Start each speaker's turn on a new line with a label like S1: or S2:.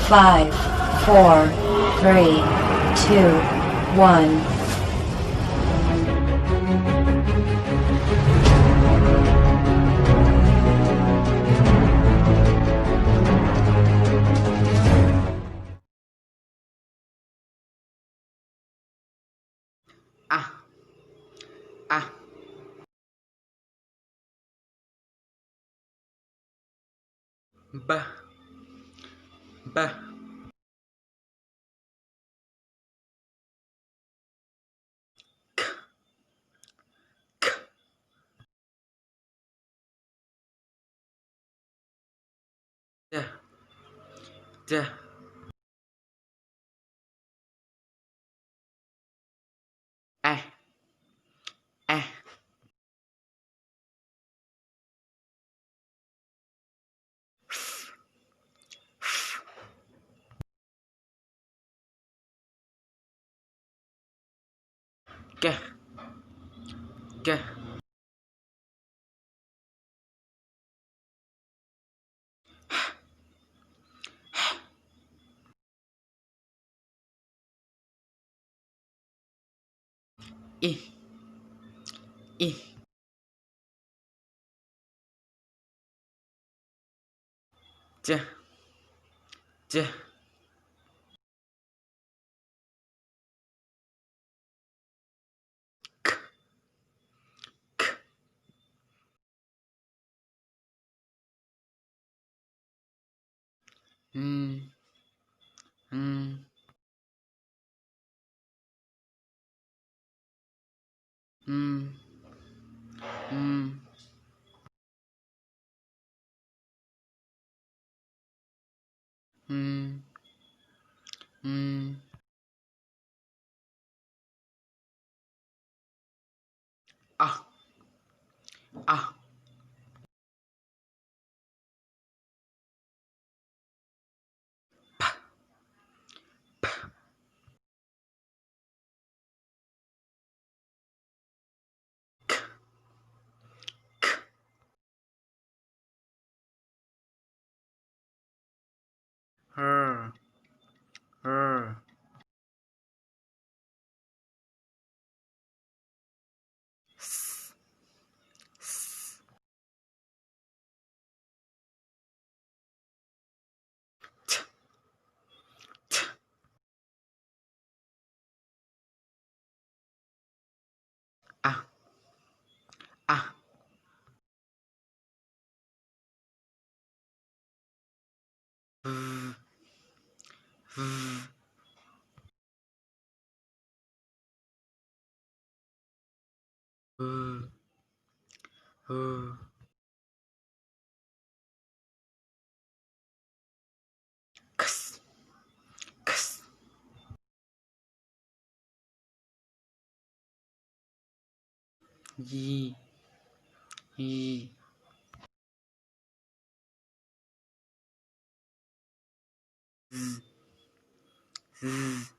S1: 5, 4, 3, 2, 1.
S2: Ah, ah, ba, ba, k, da, da, eh, eh, ke, ke, i, i, ja, ja, k, k, mm, mm, mm, mm, mm, mm, ah, ah, her, her, s, s, t, t, ah, ah, v, v, v, v, ks, ks, yi, yi, z, z,